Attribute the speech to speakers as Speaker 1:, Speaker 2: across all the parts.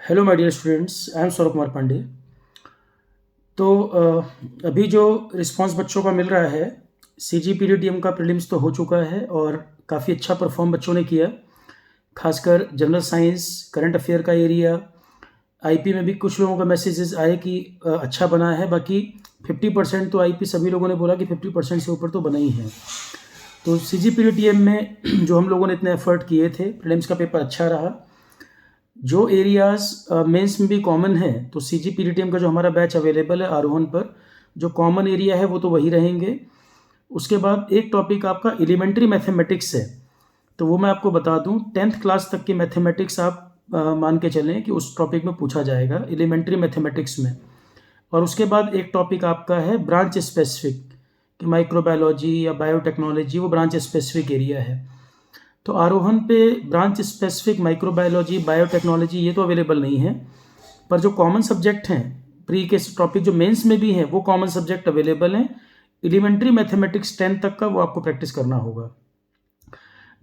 Speaker 1: Hello my dear students, I am Saurabh Kumar Pandey. तो अभी जो रिस्पांस बच्चों का मिल रहा है, CGPDTM का प्रीलिम्स तो हो चुका है और काफ़ी अच्छा परफॉर्म बच्चों ने किया। खासकर जनरल साइंस, करंट अफेयर का एरिया, आईपी में भी कुछ लोगों का मैसेजेस आए कि अच्छा बना है। बाकी 50% तो आईपी सभी लोगों ने बोला कि 50% से ऊपर तो बना ही है। तो CGPDTM में जो हम लोगों ने इतने एफर्ट किए थे, प्रीलिम्स का पेपर अच्छा रहा। जो एरियाज मेंस में भी कॉमन है, तो CGPDTM का जो हमारा बैच अवेलेबल है आरोहन पर, जो कॉमन एरिया है वो तो वही रहेंगे। उसके बाद एक टॉपिक आपका एलिमेंट्री मैथमेटिक्स है, तो वो मैं आपको बता दूं, 10th क्लास तक की मैथमेटिक्स आप मान के चलें कि उस टॉपिक में पूछा जाएगा एलिमेंट्री मैथमेटिक्स में। और उसके बाद एक टॉपिक आपका है ब्रांच स्पेसिफिक, कि माइक्रोबायोलॉजी या बायोटेक्नोलॉजी, वो ब्रांच स्पेसिफिक एरिया है। तो आरोहन पे ब्रांच स्पेसिफिक माइक्रोबायोलॉजी, बायोटेक्नोलॉजी ये तो अवेलेबल नहीं है, पर जो कॉमन सब्जेक्ट हैं प्री के टॉपिक जो मेंस में भी हैं, वो कॉमन सब्जेक्ट अवेलेबल हैं। एलिमेंट्री मैथमेटिक्स 10 तक का वो आपको प्रैक्टिस करना होगा।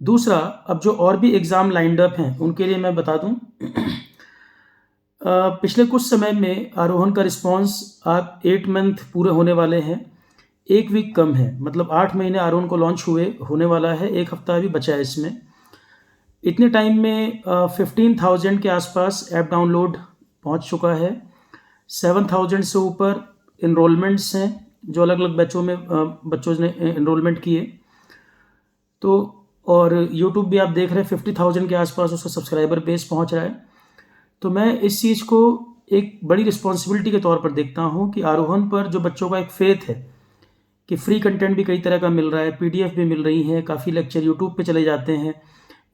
Speaker 1: दूसरा, अब जो और भी एग्ज़ाम लाइंड अप हैं उनके लिए मैं बता दूं, पिछले कुछ समय में आरोहन का रिस्पांस, आप 8 मंथ पूरे होने वाले हैं, एक वीक कम है, मतलब 8 महीने आरोहन को लॉन्च हुए होने वाला है, एक हफ्ता अभी बचा है इसमें। इतने टाइम में 15,000 के आसपास ऐप डाउनलोड पहुंच चुका है। 7,000 से ऊपर इनरोलमेंट्स हैं, जो अलग अलग बैचों में बच्चों ने इनरोलमेंट किए। तो और यूट्यूब भी आप देख रहे हैं 50,000 के आसपास उसका सब्सक्राइबर बेस पहुंच रहा है। तो मैं इस चीज़ को एक बड़ी रिस्पॉन्सिबिलिटी के तौर पर देखता हूं कि आरोहन पर जो बच्चों का एक फेथ है कि फ्री कंटेंट भी कई तरह का मिल रहा है, PDF भी मिल रही है, काफ़ी लेक्चर यूट्यूब पे चले जाते हैं।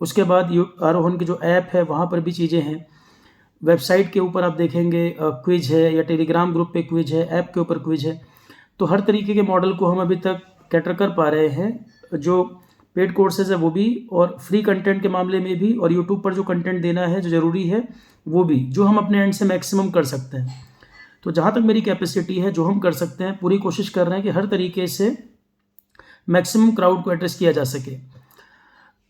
Speaker 1: उसके बाद आरोहन की जो ऐप है वहाँ पर भी चीज़ें हैं। वेबसाइट के ऊपर आप देखेंगे क्विज है, या टेलीग्राम ग्रुप पे क्विज है, ऐप के ऊपर क्विज है। तो हर तरीके के मॉडल को हम अभी तक कैटर कर पा रहे हैं, जो पेड कोर्सेज है वो भी, और फ्री कंटेंट के मामले में भी, और यूट्यूब पर जो कंटेंट देना है जो ज़रूरी है वो भी, जो हम अपने एंड से मैक्सिमम कर सकते हैं। तो जहाँ तक मेरी कैपेसिटी है, जो हम कर सकते हैं, पूरी कोशिश कर रहे हैं कि हर तरीके से मैक्सिमम क्राउड को एड्रेस किया जा सके।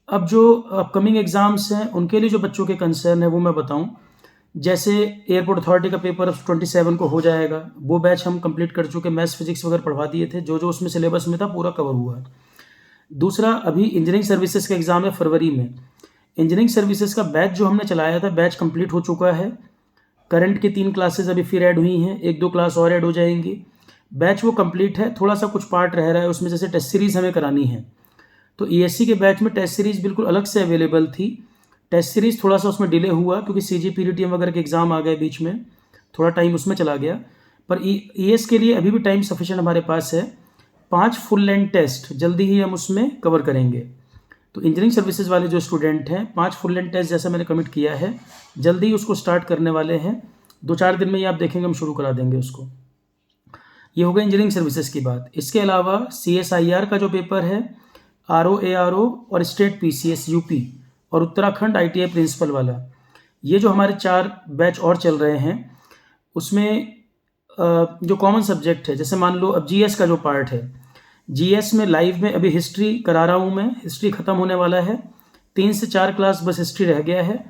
Speaker 1: अब जो अपकमिंग एग्ज़ाम्स हैं उनके लिए जो बच्चों के कंसर्न है वो मैं बताऊं, जैसे एयरपोर्ट अथॉरिटी का पेपर अब 27 को हो जाएगा, वो बैच हम कंप्लीट कर चुके, मैथ्स फिजिक्स वगैरह पढ़वा दिए थे, जो जो उसमें सिलेबस में था पूरा कवर हुआ है। दूसरा, अभी इंजीनियरिंग सर्विसेज का एग्ज़ाम है फरवरी में। इंजीनियरिंग सर्विसेज का बैच जो हमने चलाया था, बैच कंप्लीट हो चुका है। करंट की 3 क्लासेज अभी फिर ऐड हुई हैं, 1-2 क्लास और ऐड हो जाएंगी। बैच वो कंप्लीट है, थोड़ा सा कुछ पार्ट रह रहा है उसमें, जैसे टेस्ट सीरीज़ हमें करानी है। तो ESC के बैच में टेस्ट सीरीज़ बिल्कुल अलग से अवेलेबल थी। टेस्ट सीरीज़ थोड़ा सा उसमें डिले हुआ क्योंकि CGPDTM वगैरह के एग्ज़ाम आ गए बीच में, थोड़ा टाइम उसमें चला गया। पर ES के लिए अभी भी टाइम सफिशिएंट हमारे पास है। 5 फुल लेंथ टेस्ट जल्दी ही हम उसमें कवर करेंगे। तो इंजीनियरिंग सर्विसेज वाले जो स्टूडेंट हैं, 5 फुल लेंथ टेस्ट जैसा मैंने कमिट किया है, जल्दी ही उसको स्टार्ट करने वाले हैं। 2-4 दिन में ही आप देखेंगे हम शुरू करा देंगे उसको। ये हो गया इंजीनियरिंग सर्विसेज की बात। इसके अलावा CSIR का जो पेपर है, RO ARO और स्टेट PCS UP और उत्तराखंड ITI प्रिंसिपल वाला, ये जो हमारे 4 बैच और चल रहे हैं, उसमें जो कॉमन सब्जेक्ट है, जैसे मान लो अब GS का जो पार्ट है, GS में लाइव में अभी हिस्ट्री करा रहा हूँ मैं, हिस्ट्री ख़त्म होने वाला है, 3 से 4 क्लास बस हिस्ट्री रह गया है,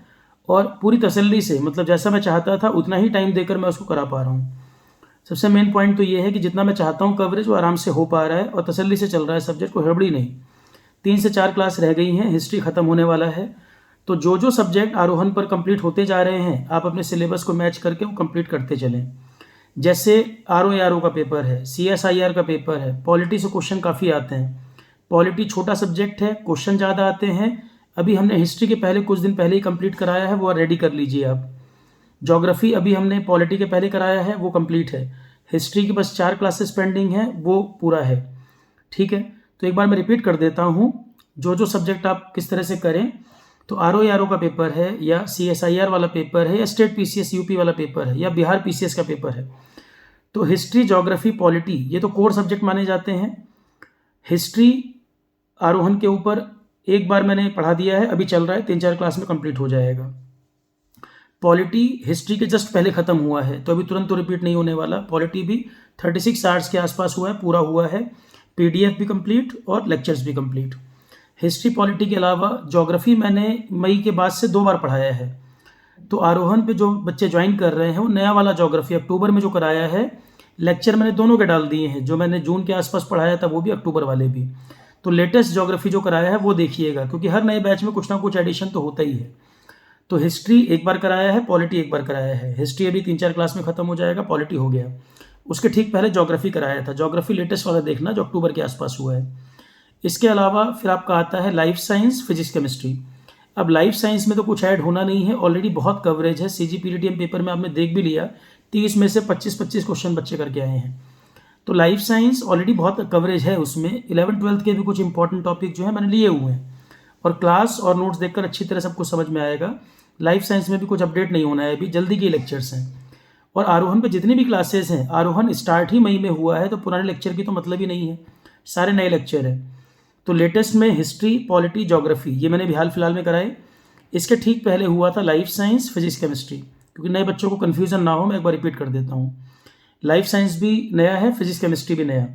Speaker 1: और पूरी तसल्ली से, मतलब जैसा मैं चाहता था उतना ही टाइम देकर मैं उसको करा पा रहा हूँ। सबसे मेन पॉइंट तो ये है कि जितना मैं चाहता हूँ कवरेज वो आराम से हो पा रहा है और तसल्ली से चल रहा है सब्जेक्ट, को हड़बड़ी नहीं। 3 से 4 क्लास रह गई हैं, हिस्ट्री ख़त्म होने वाला है। तो जो जो सब्जेक्ट आरोहन पर कंप्लीट होते जा रहे हैं, आप अपने सिलेबस को मैच करके वो कंप्लीट करते चलें। जैसे RO ARO का पेपर है, CSIR का पेपर है, पॉलिटी से क्वेश्चन काफ़ी आते हैं। पॉलिटी छोटा सब्जेक्ट है, क्वेश्चन ज़्यादा आते हैं। अभी हमने हिस्ट्री के पहले कुछ दिन पहले ही कंप्लीट कराया है, वो रेडी कर लीजिए आप। ज्योग्राफी अभी हमने पॉलिटी के पहले कराया है, वो कंप्लीट है। हिस्ट्री की बस 4 क्लासेस पेंडिंग है, वो पूरा है। ठीक है, तो एक बार मैं रिपीट कर देता हूँ, जो जो सब्जेक्ट आप किस तरह से करें। तो RO ARO का पेपर है, या CSIR वाला पेपर है, या स्टेट PCS UP वाला पेपर है, या बिहार PCS का पेपर है। तो हिस्ट्री, ज्योग्राफी, पॉलिटी, ये तो कोर सब्जेक्ट माने जाते हैं। हिस्ट्री आरोहन के ऊपर एक बार मैंने पढ़ा दिया है, अभी चल रहा है, 3-4 क्लास में कंप्लीट हो जाएगा। पॉलिटी हिस्ट्री के जस्ट पहले ख़त्म हुआ है, तो अभी तुरंत तो रिपीट नहीं होने वाला। पॉलिटी भी 36 आवर्स के आसपास हुआ है, पूरा हुआ है। PDF भी कंप्लीट और लेक्चर्स भी कंप्लीट। हिस्ट्री पॉलिटी के अलावा ज्योग्राफी मैंने मई के बाद से 2 बार पढ़ाया है। तो आरोहण पे जो बच्चे ज्वाइन कर रहे हैं वो नया वाला ज्योग्राफी अक्टूबर में जो कराया है, लेक्चर मैंने दोनों के डाल दिए हैं, जो मैंने जून के आसपास पढ़ाया था वो भी, अक्टूबर वाले भी। तो लेटेस्ट ज्योग्राफी जो कराया है वो देखिएगा, क्योंकि हर नए बैच में कुछ ना कुछ एडिशन तो होता ही है। तो हिस्ट्री एक बार कराया है, पॉलिटी एक बार कराया है। हिस्ट्री अभी 3-4 क्लास में खत्म हो जाएगा, पॉलिटी हो गया। उसके ठीक पहले ज्योग्राफी कराया था। ज्योग्राफी लेटेस्ट वाला देखना जो अक्टूबर के आसपास हुआ है। इसके अलावा फिर आपका आता है लाइफ साइंस, फिजिक्स, केमिस्ट्री। अब लाइफ साइंस में तो कुछ ऐड होना नहीं है, ऑलरेडी बहुत कवरेज है। CGPTM पेपर में आपने देख भी लिया, 30 में से 25-25 क्वेश्चन बच्चे करके आए हैं। तो लाइफ साइंस ऑलरेडी बहुत कवरेज है उसमें। 11th-12th के भी कुछ इंपॉर्टेंट टॉपिक जो है मैंने लिए हुए हैं, और क्लास और नोट्स देखकर अच्छी तरह सबको समझ में आएगा। लाइफ साइंस में भी कुछ अपडेट नहीं होना है, अभी जल्दी के लेक्चर्स हैं। और आरोहण पे जितनी भी क्लासेस हैं, आरोहण स्टार्ट ही मई में हुआ है, तो पुराने लेक्चर की तो मतलब ही नहीं है, सारे नए लेक्चर हैं। तो लेटेस्ट में हिस्ट्री, पॉलिटी, ज्योग्राफी ये मैंने भी हाल फिलहाल में कराए। इसके ठीक पहले हुआ था लाइफ साइंस, फिजिक्स, केमिस्ट्री। क्योंकि नए बच्चों को कन्फ्यूजन ना हो, मैं एक बार रिपीट कर देता हूँ। लाइफ साइंस भी नया है, फिजिक्स, केमिस्ट्री भी नया।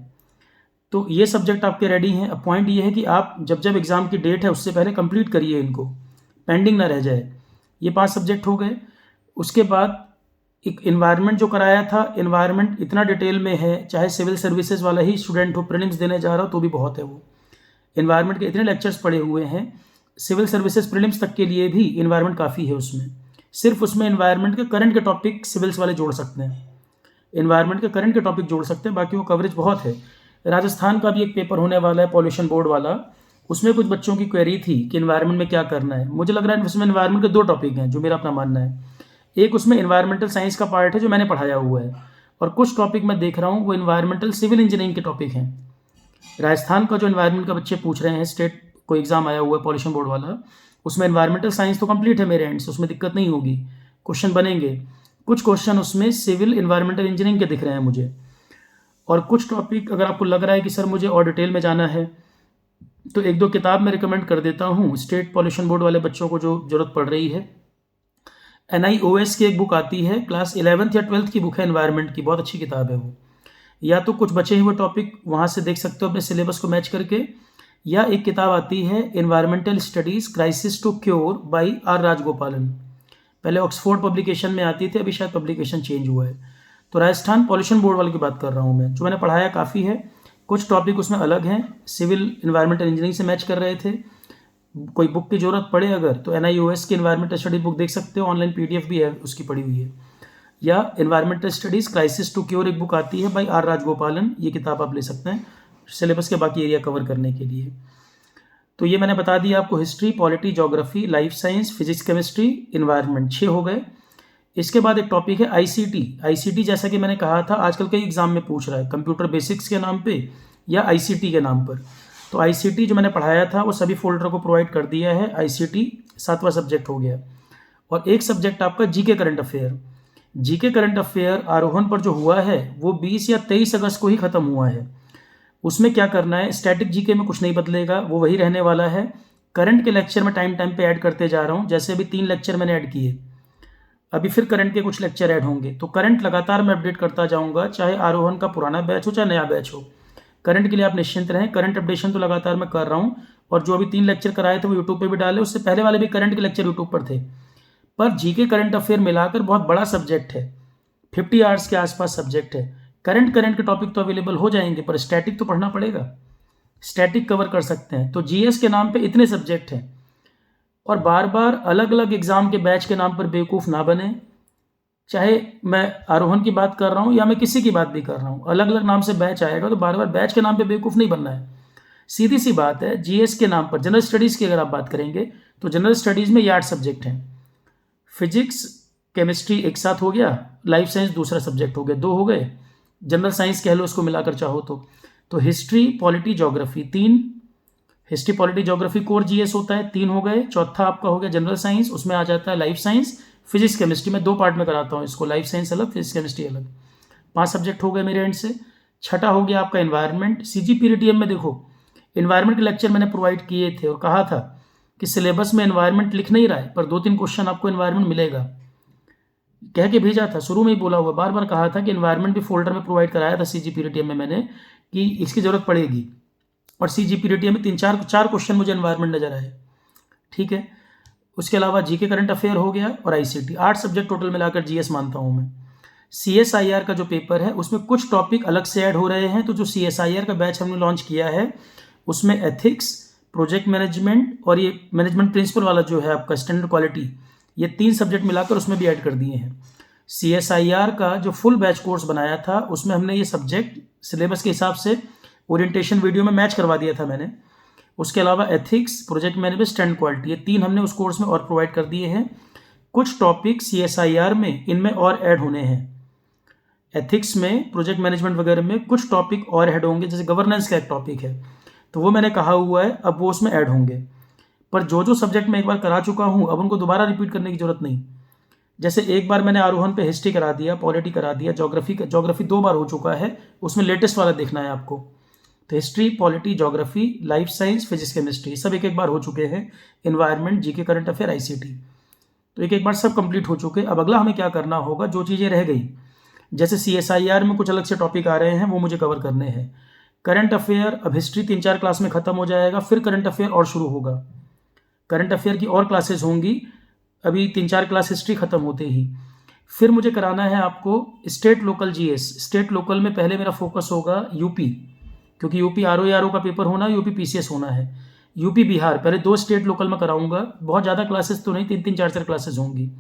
Speaker 1: तो ये सब्जेक्ट आपके रेडी हैं। अब पॉइंट ये है कि आप जब जब एग्ज़ाम की डेट है उससे पहले कंप्लीट करिए इनको, पेंडिंग ना रह जाए। ये 5 सब्जेक्ट हो गए। उसके बाद एक इन्वायरमेंट जो कराया था, इन्वायरमेंट इतना डिटेल में है, चाहे सिविल सर्विसेज वाला ही स्टूडेंट हो, प्रीलिम्स देने जा रहा हो तो भी बहुत है वो। इन्वायरमेंट के इतने लेक्चर्स पड़े हुए हैं, सिविल सर्विसेज प्रीलिम्स तक के लिए भी इन्वायरमेंट काफ़ी है उसमें। सिर्फ उसमें इन्वायरमेंट के करंट के टॉपिक सिविल्स वाले जोड़ सकते हैं, इन्वायरमेंट के करंट के टॉपिक जोड़ सकते हैं, बाकी वो कवरेज बहुत है। राजस्थान का भी एक पेपर होने वाला है, पॉल्यूशन बोर्ड वाला। उसमें कुछ बच्चों की क्वेरी थी कि इन्वायरमेंट में क्या करना है। मुझे लग रहा है उसमें इन्वायरमेंट के 2 टॉपिक हैं, जो मेरा अपना मानना है। एक उसमें इन्वायरमेंटल साइंस का पार्ट है जो मैंने पढ़ाया हुआ है, और कुछ टॉपिक मैं देख रहा हूँ वो इन्वायरमेंटल सिविल इंजीनियरिंग के टॉपिक हैं। राजस्थान का जो इन्वायरमेंट का बच्चे पूछ रहे हैं, स्टेट को एग्जाम आया हुआ है पॉल्यूशन बोर्ड वाला, उसमें इन्वायरमेंटल साइंस तो कंप्लीट है मेरे एंड से, उसमें दिक्कत नहीं होगी, क्वेश्चन बनेंगे। कुछ क्वेश्चन उसमें सिविल इन्वायरमेंटल इंजीनियरिंग के दिख रहे हैं मुझे। और कुछ टॉपिक अगर आपको लग रहा है कि सर मुझे और डिटेल में जाना है, तो 1-2 किताब मैं रिकमेंड कर देता हूँ स्टेट पॉल्यूशन बोर्ड वाले बच्चों को जो ज़रूरत पड़ रही है। NIOS की एक बुक आती है, क्लास 11th या 12th की बुक है, एनवायरनमेंट की, बहुत अच्छी किताब है वो। या तो कुछ बचे हुए टॉपिक वहाँ से देख सकते हो अपने सिलेबस को मैच करके, या एक किताब आती है environmental studies crisis to cure by R Rajagopalan. पहले ऑक्सफोर्ड पब्लिकेशन में आती थी, अभी शायद पब्लिकेशन चेंज हुआ है। तो राजस्थान पॉल्यूशन बोर्ड वाले की बात कर रहा हूँ मैं, जो मैंने पढ़ाया काफ़ी है। कुछ टॉपिक उसमें अलग हैं, सिविल इन्वायरमेंटल इंजीनियरिंग से मैच कर रहे थे। कोई बुक की ज़रूरत पड़े अगर, तो NIOS की इन्वायरमेंटल स्टडी बुक देख सकते हो, ऑनलाइन PDF भी है उसकी पड़ी हुई है। या environmental studies crisis to cure एक बुक आती है बाई R राजगोपालन, ये किताब आप ले सकते हैं सिलेबस के बाकी एरिया कवर करने के लिए। तो ये मैंने बता दिया आपको, history, polity, geography, life science, physics, chemistry, environment, 6 हो गए। इसके बाद एक टॉपिक है ICT। जैसा कि मैंने कहा था आजकल कई एग्जाम में पूछ रहा है, कंप्यूटर बेसिक्स के नाम पे या ICT के नाम पर। तो ICT जो मैंने पढ़ाया था वो सभी फोल्डर को प्रोवाइड कर दिया है। ICT 7वां सब्जेक्ट हो गया। और एक सब्जेक्ट आपका GK current affair. GK current affair आरोहण पर जो हुआ है वो 20 या 23 अगस्त को ही ख़त्म हुआ है। उसमें क्या करना है, स्टैटिक GK में कुछ नहीं बदलेगा, वो वही रहने वाला है। करंट के लेक्चर में टाइम टाइम पे ऐड करते जा रहा हूँ, जैसे अभी 3 लेक्चर मैंने ऐड किए, अभी फिर करंट के कुछ लेक्चर ऐड होंगे। तो करंट लगातार मैं अपडेट करता जाऊंगा, चाहे आरोहण का पुराना बैच हो चाहे नया बैच हो। करंट के लिए आप निश्चिंत रहें, करंट अपडेशन तो लगातार मैं कर रहा हूँ। और जो अभी 3 लेक्चर कराए थे वो यूट्यूब पे भी डाले, उससे पहले वाले भी करंट के लेक्चर यूट्यूब पर थे। पर GK करंट अफेयर मिलाकर बहुत बड़ा सब्जेक्ट है, 50 आवर्स के आसपास सब्जेक्ट है। करंट के टॉपिक तो अवेलेबल हो जाएंगे, पर स्टैटिक तो पढ़ना पड़ेगा, स्टैटिक कवर कर सकते हैं। तो GS के नाम पे इतने सब्जेक्ट हैं, और बार बार अलग अलग एग्जाम के बैच के नाम पर बेवकूफ़ ना बने। चाहे मैं आरोहण की बात कर रहा हूँ या मैं किसी की बात भी कर रहा हूँ, अलग अलग नाम से बैच आएगा, तो बार बार बैच के नाम पे बेवकूफ़ नहीं बनना है। सीधी सी बात है, GS के नाम पर जनरल स्टडीज़ की अगर आप बात करेंगे तो जनरल स्टडीज़ में ये 8 सब्जेक्ट हैं। फिजिक्स, केमिस्ट्री एक साथ हो गया, लाइफ साइंस दूसरा सब्जेक्ट हो गया, 2 हो गए। जनरल साइंस कह लो उसको मिलाकर चाहो तो history, polity, geography 3। History, polity, geography core GS होता है, 3 हो गए। चौथा आपका हो गया जनरल साइंस, उसमें आ जाता है लाइफ साइंस, फिजिक्स, केमिस्ट्री। मैं 2 पार्ट में कराता हूँ इसको, लाइफ साइंस अलग, फिजिक्स, केमिस्ट्री अलग। 5 सब्जेक्ट हो गए मेरे एंड से। छठा हो गया आपका इन्वायरमेंट। CGPTM में देखो, इन्वायरमेंट के लेक्चर मैंने प्रोवाइड किए थे और कहा था कि सिलेबस में इन्वायरमेंट लिख नहीं रहा है, पर 2-3 क्वेश्चन आपको इन्वायरमेंट मिलेगा, कह के भेजा था, शुरू में ही बोला हुआ, बार बार कहा था कि इन्वायरमेंट भी फोल्डर में प्रोवाइड कराया था CGPTM में मैंने, कि इसकी ज़रूरत पड़ेगी। और CGPTM में 3-4 क्वेश्चन मुझे इन्वायरमेंट नजर आए। ठीक है, उसके अलावा जीके करंट अफेयर हो गया और आईसीटी, 8 सब्जेक्ट टोटल मिलाकर जीएस मानता हूँ मैं। सीएसआईआर का जो पेपर है उसमें कुछ टॉपिक अलग से ऐड हो रहे हैं। तो जो सीएसआईआर का बैच हमने लॉन्च किया है उसमें एथिक्स, प्रोजेक्ट मैनेजमेंट और ये मैनेजमेंट प्रिंसिपल वाला जो है आपका स्टैंडर्ड क्वालिटी, ये 3 सब्जेक्ट मिलाकर उसमें भी ऐड कर दिए हैं। सीएसआईआर का जो फुल बैच कोर्स बनाया था उसमें हमने ये सब्जेक्ट सिलेबस के हिसाब से ओरिएंटेशन वीडियो में मैच करवा दिया था मैंने। उसके अलावा ethics, project management, standard quality, ये 3 हमने उस कोर्स में और प्रोवाइड कर दिए हैं। कुछ टॉपिक सीएसआईआर में इनमें और ऐड होने हैं। एथिक्स में, प्रोजेक्ट मैनेजमेंट वगैरह में कुछ टॉपिक और ऐड होंगे, जैसे गवर्नेंस का एक टॉपिक है तो वो मैंने कहा हुआ है अब वो उसमें ऐड होंगे। पर जो सब्जेक्ट मैं एक बार करा चुका हूँ अब उनको दोबारा रिपीट करने की जरूरत नहीं। जैसे एक बार मैंने आरोहण पे हिस्ट्री करा दिया, पॉलिटी करा दिया, ज्योग्राफी 2 बार हो चुका है, उसमें लेटेस्ट वाला देखना है आपको। तो history, polity, geography, life science, physics, chemistry सब एक बार हो चुके हैं। Environment, GK current affair, ICT, तो एक बार सब कंप्लीट हो चुके। अब अगला हमें क्या करना होगा, जो चीज़ें रह गई, जैसे सीएसआईआर में कुछ अलग से टॉपिक आ रहे हैं वो मुझे कवर करने हैं। करंट अफेयर, अब हिस्ट्री 3-4 क्लास में खत्म हो जाएगा, फिर करंट अफेयर और शुरू होगा। करंट अफेयर की और क्लासेस होंगी, अभी 3-4 क्लास हिस्ट्री खत्म होते ही। फिर मुझे कराना है आपको state local GS. State local में पहले मेरा फोकस होगा यूपी, क्योंकि यूपी आरओ का पेपर होना, यूपी पीसीएस होना है। यूपी बिहार पहले 2 स्टेट लोकल में कराऊंगा, बहुत ज़्यादा क्लासेस तो नहीं, 3-3, 4-4 क्लासेस होंगी।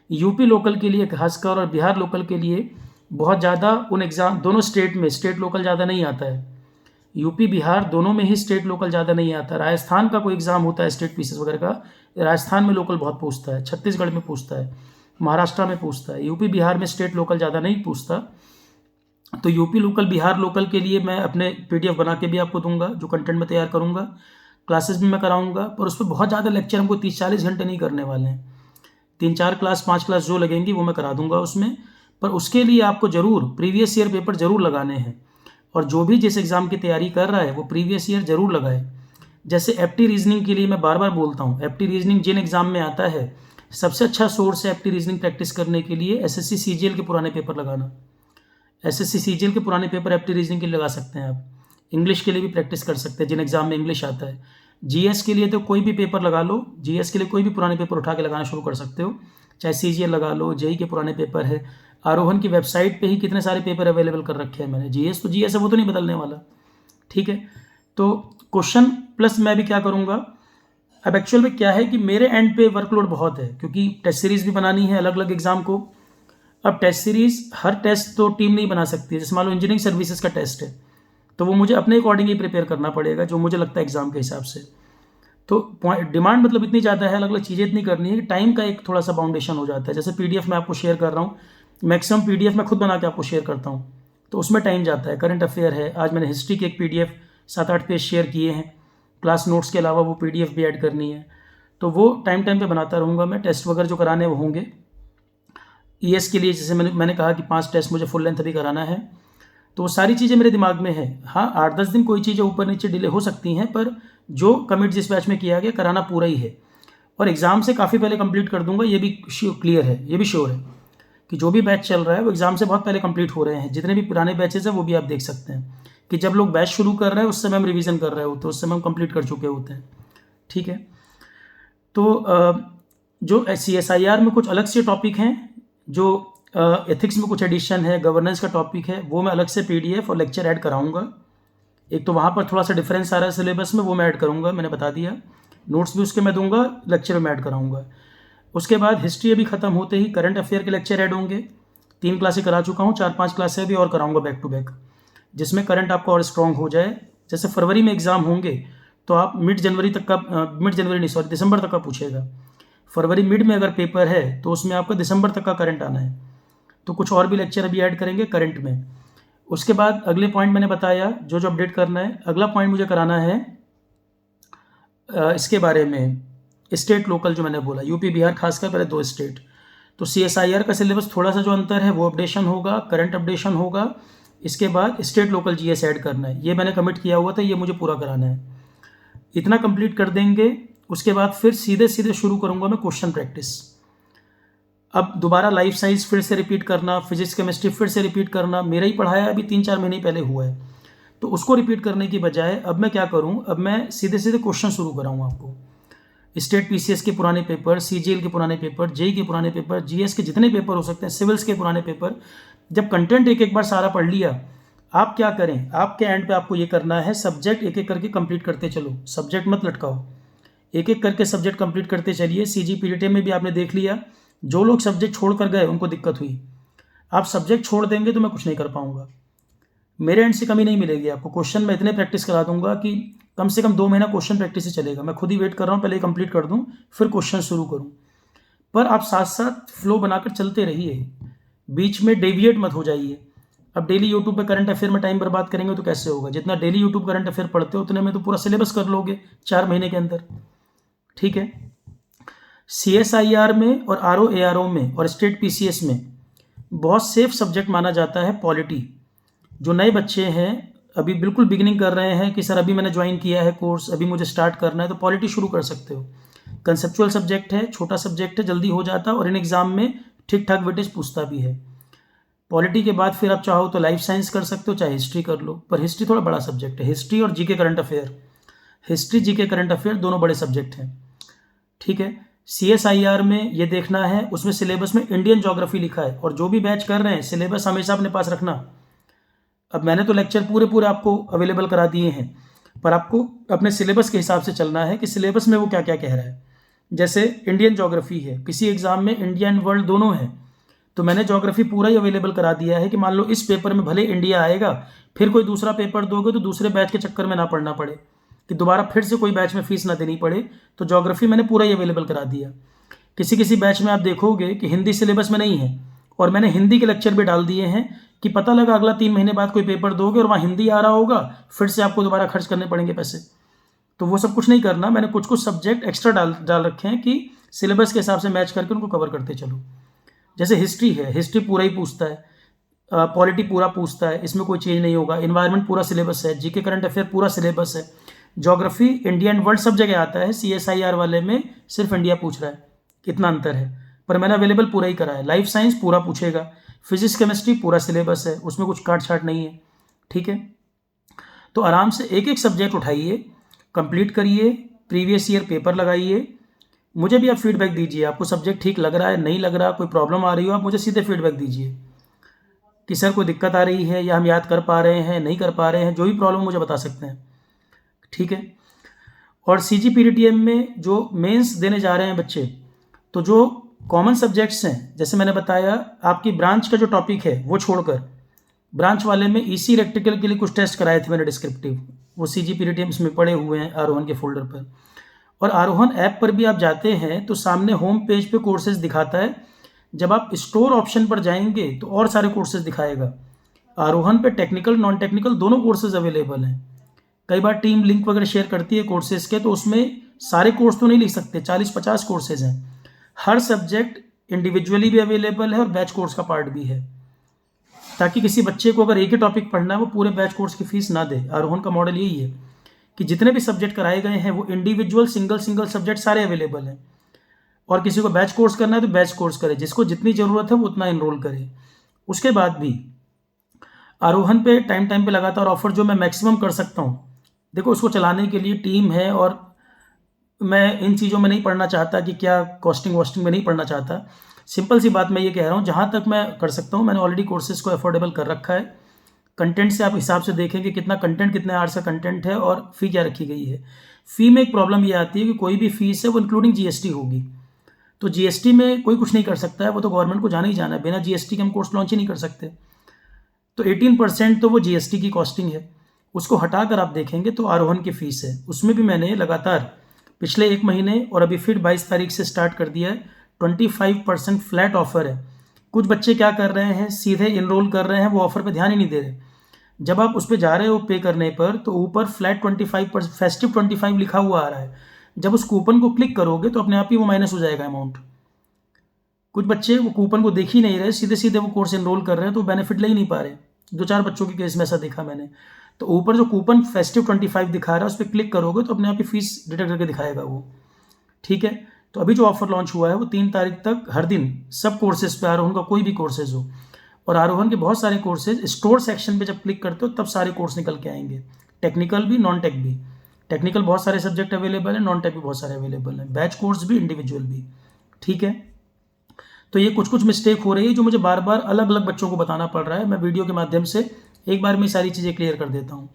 Speaker 1: यूपी लोकल के लिए खासकर और बिहार लोकल के लिए बहुत ज़्यादा उन एग्ज़ाम, दोनों स्टेट में स्टेट लोकल ज़्यादा नहीं आता है। यूपी बिहार दोनों में ही स्टेट लोकल ज़्यादा नहीं आता। राजस्थान का कोई एग्ज़ाम होता है स्टेट पीसीएस वगैरह का, राजस्थान में लोकल बहुत पूछता है, छत्तीसगढ़ में पूछता है, महाराष्ट्र में पूछता है। यूपी बिहार में स्टेट लोकल ज़्यादा नहीं पूछता। तो यूपी लोकल, बिहार लोकल के लिए मैं अपने पीडीएफ बना के भी आपको दूंगा, जो कंटेंट में तैयार करूंगा। क्लासेस भी मैं कराऊंगा, पर उस पर बहुत ज़्यादा लेक्चर हमको 30-40 घंटे नहीं करने वाले हैं। 3-4 क्लास, 5 क्लास जो लगेंगी वो मैं करा दूंगा उसमें। पर उसके लिए आपको ज़रूर प्रीवियस ईयर पेपर ज़रूर लगाने हैं, और जो भी जिस एग्ज़ाम की तैयारी कर रहा है वो प्रीवियस ईयर ज़रूर लगाए। जैसे एप्टी रीजनिंग के लिए मैं बार बार बोलता हूँ, एप्टी रीजनिंग जिन एग्ज़ाम में आता है, सबसे अच्छा सोर्स है एप्टी रीजनिंग प्रैक्टिस करने के लिए एसएससी सीजीएल के पुराने पेपर लगाना। एसएससी सीजीएल के पुराने पेपर एप्टी रीजनिंग के लिए लगा सकते हैं आप। इंग्लिश के लिए भी प्रैक्टिस कर सकते हैं जिन एग्ज़ाम में इंग्लिश आता है। जीएस के लिए तो कोई भी पेपर लगा लो, जीएस के लिए कोई भी पुराने पेपर उठा के लगाना शुरू कर सकते हो, चाहे सीजीएल लगा लो, जेई के पुराने पेपर है। आरोहण की वेबसाइट पे ही कितने सारे पेपर अवेलेबल कर रखे हैं मैंने। जीएस तो जीएस है, वो तो नहीं बदलने वाला, ठीक है। तो क्वेश्चन प्लस मैं भी क्या करूँगा, अब एक्चुअल में क्या है कि मेरे एंड पे वर्कलोड बहुत है, क्योंकि टेस्ट सीरीज़ भी बनानी है अलग अलग एग्ज़ाम को। अब टेस्ट सीरीज़, हर टेस्ट तो टीम नहीं बना सकती। जैसे मान लो इंजीनियरिंग सर्विसेज का टेस्ट है, तो वो मुझे अपने अकॉर्डिंग ही प्रिपेयर करना पड़ेगा, जो मुझे लगता है एग्ज़ाम के हिसाब से। तो डिमांड मतलब इतनी ज़्यादा है, अलग अलग चीज़ें इतनी करनी है कि टाइम का एक थोड़ा सा बाउंडेशन हो जाता है। जैसे पीडीएफ मैं आपको शेयर कर रहा हूँ, मैक्सिमम पीडीएफ मैं खुद बना के आपको शेयर करता हूँ, तो उसमें टाइम जाता है। करंट अफेयर है, आज मैंने हिस्ट्री के एक पीडीएफ 7-8 पेज शेयर किए हैं, क्लास नोट्स के अलावा वो पीडीएफ भी ऐड करनी है, तो वो टाइम पे बनाता रहूँगा मैं। टेस्ट वगैरह जो कराने वो होंगे। ईएस के लिए जैसे मैंने कहा कि 5 टेस्ट मुझे फुल लेंथ अभी कराना है, तो वो सारी चीज़ें मेरे दिमाग में है। हाँ, 8-10 दिन कोई चीज़ें ऊपर नीचे डिले हो सकती हैं, पर जो कमिट जिस बैच में किया गया कराना पूरा ही है। और एग्ज़ाम से काफ़ी पहले कंप्लीट कर दूंगा, ये भी क्लियर है, ये भी श्योर है कि जो भी बैच चल रहा है वो एग्ज़ाम से बहुत पहले कंप्लीट हो रहे हैं। जितने भी पुराने बैचेज हैं वो भी आप देख सकते हैं कि जब लोग बैच शुरू कर रहे हैं उस समय हम रिवीजन कर रहे होते हैं, उस समय हम कंप्लीट कर चुके होते हैं, ठीक है। तो जो CSIR में कुछ अलग से टॉपिक हैं, जो एथिक्स में कुछ एडिशन है, गवर्नेंस का टॉपिक है, वो मैं अलग से पीडीएफ और लेक्चर ऐड कराऊंगा। एक तो वहाँ पर थोड़ा सा डिफरेंस आ रहा है सिलेबस में, वो मैं ऐड करूँगा, मैंने बता दिया। नोट्स भी उसके मैं दूंगा, लेक्चर में ऐड कराऊंगा। उसके बाद हिस्ट्री अभी खत्म होते ही करंट अफेयर के लेक्चर ऐड होंगे। 3 क्लासें करा चुका हूँ, 4-5 क्लासें भी और कराऊंगा बैक टू बैक, जिसमें करंट आपका और स्ट्रॉन्ग हो जाए। जैसे फरवरी में एग्ज़ाम होंगे तो आप दिसंबर तक का पूछेगा। फरवरी मिड में अगर पेपर है तो उसमें आपका दिसंबर तक का करंट आना है, तो कुछ और भी लेक्चर अभी ऐड करेंगे करंट में। उसके बाद अगले पॉइंट मैंने बताया जो जो अपडेट करना है। अगला पॉइंट मुझे कराना है इसके बारे में, स्टेट लोकल जो मैंने बोला, यूपी बिहार खासकर पहले 2 स्टेट। तो CSIR का सिलेबस थोड़ा सा जो अंतर है वो अपडेशन होगा, करंट अपडेशन होगा। इसके बाद स्टेट लोकल जीएस ऐड करना है, ये मैंने कमिट किया हुआ था, ये मुझे पूरा कराना है। इतना कंप्लीट कर देंगे, उसके बाद फिर सीधे शुरू करूँगा मैं क्वेश्चन प्रैक्टिस। अब दोबारा लाइफ साइंस फिर से रिपीट करना, फिजिक्स केमिस्ट्री फिर से रिपीट करना, मेरा ही पढ़ाया अभी 3-4 महीने पहले हुआ है, तो उसको रिपीट करने की बजाय अब मैं क्या करूं, अब मैं सीधे क्वेश्चन शुरू कराऊँ आपको। स्टेट पीसीएस के पुराने पेपर, सीजीएल के पुराने पेपर, जेई के पुराने पेपर, जीएस के जितने पेपर हो सकते हैं, सिविल्स के पुराने पेपर, जब कंटेंट एक एक बार सारा पढ़ लिया, आप क्या करें, आपके एंड पे आपको ये करना है, सब्जेक्ट एक एक करके कंप्लीट करते चलो, सब्जेक्ट मत लटकाओ, एक एक करके सब्जेक्ट कंप्लीट करते चलिए। सीजीपीटीटी में भी आपने देख लिया, जो लोग सब्जेक्ट छोड़ कर गए उनको दिक्कत हुई। आप सब्जेक्ट छोड़ देंगे तो मैं कुछ नहीं कर पाऊंगा, मेरे एंड से कमी नहीं मिलेगी आपको। क्वेश्चन मैं इतने प्रैक्टिस करा दूंगा कि कम से कम 2 महीना क्वेश्चन प्रैक्टिस ही चलेगा। मैं खुद ही वेट कर रहा हूँ, पहले कंप्लीट कर दूँ फिर क्वेश्चन शुरू करूँ। पर आप साथ साथ फ्लो बनाकर चलते रहिए, बीच में डेविएट मत हो जाइए। अब डेली यूट्यूब पे करंट अफेयर में टाइम बर्बाद करेंगे तो कैसे होगा? जितना डेली यूट्यूब करंट अफेयर पढ़ते हो उतने में तो पूरा सिलेबस कर लोगे 4 महीने के अंदर, ठीक है। CSIR में और ROARO में और स्टेट PCS में बहुत सेफ सब्जेक्ट माना जाता है पॉलिटी। जो नए बच्चे हैं, अभी बिल्कुल बिगिनिंग कर रहे हैं कि सर अभी मैंने ज्वाइन किया है कोर्स, अभी मुझे स्टार्ट करना है, तो पॉलिटी शुरू कर सकते हो। कंसेप्चुअल सब्जेक्ट है, छोटा सब्जेक्ट है, जल्दी हो जाता है और इन एग्जाम में ठीक ठाक वेटेज पूछता भी है। पॉलिटी के बाद फिर आप चाहो तो लाइफ साइंस कर सकते हो, चाहे हिस्ट्री कर लो, पर हिस्ट्री थोड़ा बड़ा सब्जेक्ट है। हिस्ट्री और GK current affair, history GK current affair दोनों बड़े सब्जेक्ट हैं, ठीक है। CSIR में ये देखना है, उसमें सिलेबस में इंडियन ज्योग्राफी लिखा है, और जो भी बैच कर रहे हैं सिलेबस हमेशा अपने पास रखना। अब मैंने तो लेक्चर पूरे पूरे आपको अवेलेबल करा दिए हैं, पर आपको अपने सिलेबस के हिसाब से चलना है कि सिलेबस में वो क्या क्या कह रहा है। जैसे इंडियन ज्योग्राफी है, किसी एग्जाम में इंडिया एंड वर्ल्ड दोनों है, तो मैंने ज्योग्राफी पूरा ही अवेलेबल करा दिया है कि मान लो इस पेपर में भले इंडिया आएगा, फिर कोई दूसरा पेपर दोगे तो दूसरे बैच के चक्कर में ना पड़ना पड़े, कि दोबारा फिर से कोई बैच में फीस ना देनी पड़े, तो ज्योग्राफी मैंने पूरा ही अवेलेबल करा दिया। किसी किसी बैच में आप देखोगे कि हिंदी सिलेबस में नहीं है, और मैंने हिंदी के लेक्चर भी डाल दिए हैं कि पता लगा अगला 3 महीने बाद कोई पेपर दोगे और वहाँ हिंदी आ रहा होगा, फिर से आपको दोबारा खर्च करने पड़ेंगे पैसे। तो वो सब कुछ नहीं करना, मैंने कुछ कुछ सब्जेक्ट एक्स्ट्रा डाल रखे हैं कि सिलेबस के हिसाब से मैच करके उनको कवर करते चलो। जैसे हिस्ट्री है, हिस्ट्री पूरा ही पूछता है, पॉलिटी पूरा पूछता है, इसमें कोई चेंज नहीं होगा। इन्वायरमेंट पूरा सिलेबस है, जीके करंट अफेयर पूरा सिलेबस है। ज्योग्राफी इंडिया एंड वर्ल्ड सब जगह आता है, CSIR वाले में सिर्फ इंडिया पूछ रहा है, कितना अंतर है, पर मैंने अवेलेबल पूरा ही करा है। लाइफ साइंस पूरा पूछेगा, फिजिक्स केमिस्ट्री पूरा सिलेबस है, उसमें कुछ काट छाट नहीं है, ठीक है। तो आराम से एक एक सब्जेक्ट उठाइए, कंप्लीट करिए, प्रीवियस ईयर पेपर लगाइए। मुझे भी आप फीडबैक दीजिए, आपको सब्जेक्ट ठीक लग रहा है, नहीं लग रहा, कोई प्रॉब्लम आ रही हो, आप मुझे सीधे फीडबैक दीजिए कि सर कोई दिक्कत आ रही है, या हम याद कर पा रहे हैं, नहीं कर पा रहे हैं, जो भी प्रॉब्लम मुझे बता सकते हैं, ठीक है। और CGPTM में जो मेंस देने जा रहे हैं बच्चे, तो जो कॉमन सब्जेक्ट्स हैं, जैसे मैंने बताया, आपकी ब्रांच का जो टॉपिक है वो छोड़कर, ब्रांच वाले में EC इलेक्ट्रिकल के लिए कुछ टेस्ट कराए थे मैंने डिस्क्रिप्टिव, वो CGPTM में पड़े हुए हैं आरोहन के फोल्डर पर। और आरोहन ऐप पर भी आप जाते हैं तो सामने होम पेज पे कोर्सेज दिखाता है, जब आप स्टोर ऑप्शन पर जाएंगे तो और सारे कोर्सेज दिखाएगा। आरोहन पे टेक्निकल नॉन टेक्निकल दोनों कोर्सेज अवेलेबल हैं। कई बार टीम लिंक वगैरह शेयर करती है कोर्सेज के, तो उसमें सारे कोर्स तो नहीं लिख सकते, 40-50 कोर्सेज हैं। हर सब्जेक्ट इंडिविजुअली भी अवेलेबल है और बैच कोर्स का पार्ट भी है, ताकि किसी बच्चे को अगर एक ही टॉपिक पढ़ना है वो पूरे बैच कोर्स की फीस ना दे। आरोहन का मॉडल यही है कि जितने भी सब्जेक्ट कराए गए हैं वो इंडिविजुअल सिंगल सब्जेक्ट सारे अवेलेबल हैं, और किसी को बैच कोर्स करना है तो बैच कोर्स करे, जिसको जितनी ज़रूरत है वो उतना इनरोल करे। उसके बाद भी आरोहन पे टाइम पे लगातार ऑफर जो मैं मैक्सिमम कर सकता हूँ, देखो उसको चलाने के लिए टीम है, और मैं इन चीज़ों में नहीं पढ़ना चाहता कि क्या कॉस्टिंग वॉस्टिंग में नहीं पढ़ना चाहता। सिंपल सी बात मैं ये कह रहा हूँ, जहाँ तक मैं कर सकता हूँ मैंने ऑलरेडी कोर्सेज को अफोर्डेबल कर रखा है। कंटेंट से आप हिसाब से देखेंगे कितना कंटेंट, कितने आवर्स का कंटेंट है और फ़ी क्या रखी गई है। फ़ी में एक प्रॉब्लम ये आती है कि कोई भी फीस है वो इंक्लूडिंग GST होगी, तो GST में कोई कुछ नहीं कर सकता है, वो तो गवर्नमेंट को जाना ही जाना है, बिना GST के हम कोर्स लॉन्च ही नहीं कर सकते। तो 18% तो वो GST की कॉस्टिंग है, उसको हटाकर आप देखेंगे तो आरोहन की फ़ीस है। उसमें भी मैंने लगातार पिछले 1 महीने और अभी फिर 22 तारीख से स्टार्ट कर दिया है, 25% फ्लैट ऑफर है। कुछ बच्चे क्या कर रहे हैं, सीधे इनरोल कर रहे हैं, वो ऑफर पे ध्यान ही नहीं दे रहे। जब आप उस पर जा रहे हो पे करने पर, तो ऊपर फ्लैट 25% फेस्टिव 25 लिखा हुआ आ रहा है। जब उस कूपन को क्लिक करोगे तो अपने आप ही वो माइनस हो जाएगा अमाउंट। कुछ बच्चे वो कूपन को देख ही नहीं रहे, सीधे सीधे वो कोर्स इनरोल कर रहे हैं, तो बेनिफिट ले ही नहीं पा रहे। 2-4 बच्चों के केस में ऐसा देखा मैंने। तो ऊपर जो कूपन फेस्टिव 25 दिखा रहा है उस पर क्लिक करोगे तो अपने आप ही फीस डिटेक्ट करके दिखाएगा वो, ठीक है। तो अभी जो ऑफर लॉन्च हुआ है वो 3 तारीख तक हर दिन सब कोर्सेज पे, आरोहन का कोई भी कोर्सेज हो, और आरोहन के बहुत सारे कोर्सेज स्टोर सेक्शन पे जब क्लिक करते हो तब सारे कोर्स निकल के आएंगे, टेक्निकल भी नॉन टेक भी, टेक्निकल बहुत सारे सब्जेक्ट अवेलेबल हैं, नॉन टेक भी बहुत सारे अवेलेबल हैं, बैच कोर्स भी, इंडिविजुअल भी। ठीक है, तो ये कुछ कुछ मिस्टेक हो रही है जो मुझे बार बार अलग अलग बच्चों को बताना पड़ रहा है। मैं वीडियो के माध्यम से एक बार में सारी चीज़ें क्लियर कर देता हूँ।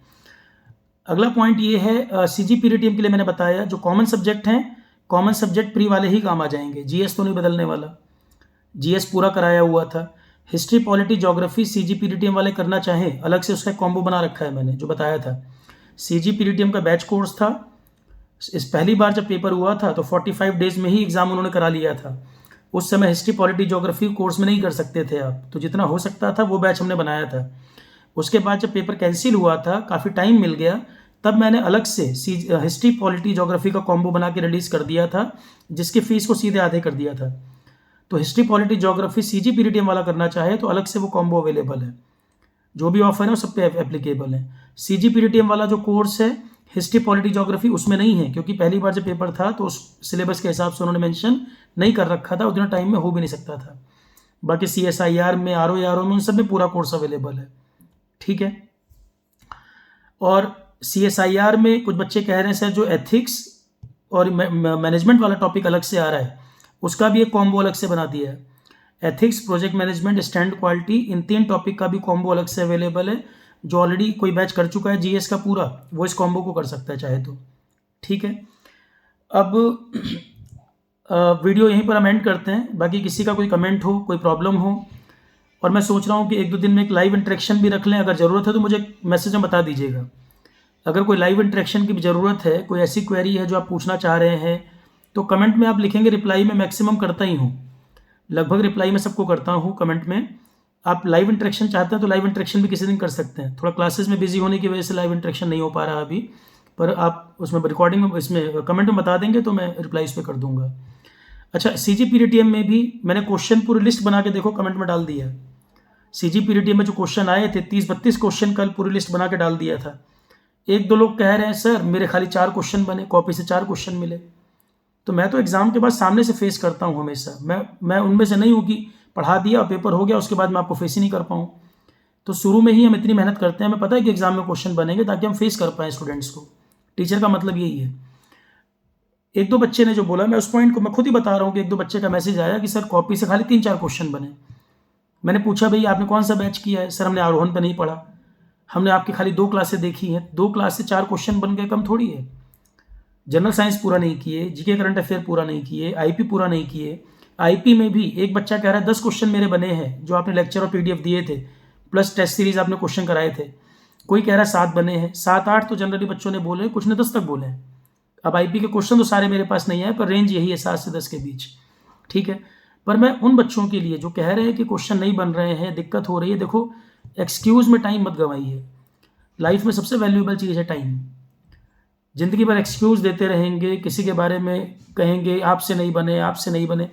Speaker 1: अगला पॉइंट ये है, CGPRTM के लिए मैंने बताया जो कॉमन सब्जेक्ट हैं, कॉमन सब्जेक्ट प्री वाले ही काम आ जाएंगे, जीएस तो नहीं बदलने वाला, जीएस पूरा कराया हुआ था। हिस्ट्री, पॉलिटी, ज्योग्राफी CGPRTM वाले करना चाहें, अलग से उसका कॉम्बो बना रखा है मैंने, जो बताया था। CGPRTM का बैच कोर्स था। इस पहली बार जब पेपर हुआ था तो 45 डेज में ही एग्ज़ाम उन्होंने करा लिया था। उस समय हिस्ट्री, पॉलिटी, ज्योग्राफी कोर्स में नहीं कर सकते थे आप, तो जितना हो सकता था वो बैच हमने बनाया था। उसके बाद जब पेपर कैंसिल हुआ था, काफ़ी टाइम मिल गया, तब मैंने अलग से हिस्ट्री, पॉलिटी, ज्योग्राफी का कॉम्बो बना के रिलीज़ कर दिया था, जिसकी फ़ीस को सीधे आधे कर दिया था। तो हिस्ट्री, पॉलिटी, ज्योग्राफी CGPRTM वाला करना चाहे तो अलग से वो कॉम्बो अवेलेबल है। जो भी ऑफर है वो सब पे एप्लीकेबल है। CGPRTM वाला जो कोर्स है हिस्ट्री, पॉलिटी, ज्योग्राफी, उसमें नहीं है, क्योंकि पहली बार जब पेपर था तो उस सिलेबस के हिसाब से उन्होंने मेंशन नहीं कर रखा था, उतना टाइम में हो भी नहीं सकता था। बाकी CSIR में, RO में, उन सब में पूरा कोर्स अवेलेबल है। ठीक है, और CSIR में कुछ बच्चे कह रहे हैं सर जो एथिक्स और मैनेजमेंट वाला टॉपिक अलग से आ रहा है, उसका भी एक कॉम्बो अलग से बना दिया है। Ethics, project management, stand quality, इन 3 टॉपिक का भी कॉम्बो अलग से अवेलेबल है। जो ऑलरेडी कोई बैच कर चुका है जीएस का पूरा, वो इस कॉम्बो को कर सकता है चाहे तो। ठीक है, अब वीडियो यहीं पर हम एंड करते हैं। बाकी किसी का कोई कमेंट हो, कोई प्रॉब्लम हो, और मैं सोच रहा हूँ कि 1-2 दिन में एक लाइव इंटरेक्शन भी रख लें। अगर ज़रूरत है तो मुझे मैसेज में बता दीजिएगा। अगर कोई लाइव इंटरेक्शन की ज़रूरत है, कोई ऐसी क्वेरी है जो आप पूछना चाह रहे हैं, तो कमेंट में आप लिखेंगे, रिप्लाई में मैक्सिमम करता ही हूँ, लगभग रिप्लाई मैं सबको करता हूँ कमेंट में। आप लाइव इंटरेक्शन चाहते हैं तो लाइव इंटरेक्शन भी किसी दिन कर सकते हैं। थोड़ा क्लासेस में बिजी होने की वजह से लाइव इंटरेक्शन नहीं हो पा रहा अभी, पर आप उसमें रिकॉर्डिंग में, इसमें कमेंट में बता देंगे तो मैं रिप्लाई इस पर कर दूंगा। अच्छा, CGPRTM में भी मैंने क्वेश्चन पूरी लिस्ट बना के देखो कमेंट में डाल दिया। CGPRTM में जो क्वेश्चन आए थे 30-32 क्वेश्चन कल पूरी लिस्ट बना के डाल दिया था। 1-2 लोग कह रहे हैं सर मेरे खाली 4 क्वेश्चन बने, कॉपी से 4 क्वेश्चन मिले। तो मैं तो एग्ज़ाम के बाद सामने से फेस करता हूँ हमेशा। मैं उनमें से नहीं हूँ कि पढ़ा दिया, पेपर हो गया, उसके बाद मैं आपको फेस ही नहीं कर पाऊँ। तो शुरू में ही हम इतनी मेहनत करते हैं, हमें पता है कि एग्ज़ाम में क्वेश्चन बनेंगे, ताकि हम फेस कर पाएँ स्टूडेंट्स को। टीचर का मतलब यही है। 1-2 बच्चे ने जो बोला, मैं उस पॉइंट को मैं खुद ही बता रहा हूँ कि 1-2 बच्चे का मैसेज आया कि सर कॉपी से खाली 3-4 क्वेश्चन बने। मैंने पूछा भाई आपने कौन सा बैच किया है? सर हमने आरोहण पे नहीं पढ़ा, हमने आपकी खाली 2 क्लासें देखी हैं, 2 क्लास से 4 क्वेश्चन बन गए, कम थोड़ी है। जनरल साइंस पूरा नहीं किए, जीके करंट अफेयर पूरा नहीं किए, आईपी पूरा नहीं किए। आईपी में भी एक बच्चा कह रहा है 10 क्वेश्चन मेरे बने हैं जो आपने लेक्चर और पीडीएफ दिए थे, प्लस टेस्ट सीरीज आपने क्वेश्चन कराए थे। कोई कह रहा है 7 बने हैं, 7-8 तो जनरली बच्चों ने बोले, कुछ ने 10 तक बोले हैं। अब आईपी के क्वेश्चन तो सारे मेरे पास नहीं आए, पर रेंज यही है 7 से 10 के बीच। ठीक है, पर मैं उन बच्चों के लिए जो कह रहे हैं कि क्वेश्चन नहीं बन रहे हैं, दिक्कत हो रही है, देखो एक्सक्यूज़ में टाइम मत गंवाइए। लाइफ में सबसे वैल्यूएबल चीज़ है टाइम। ज़िंदगी भर एक्सक्यूज़ देते रहेंगे, किसी के बारे में कहेंगे आपसे नहीं बने, आपसे नहीं बने।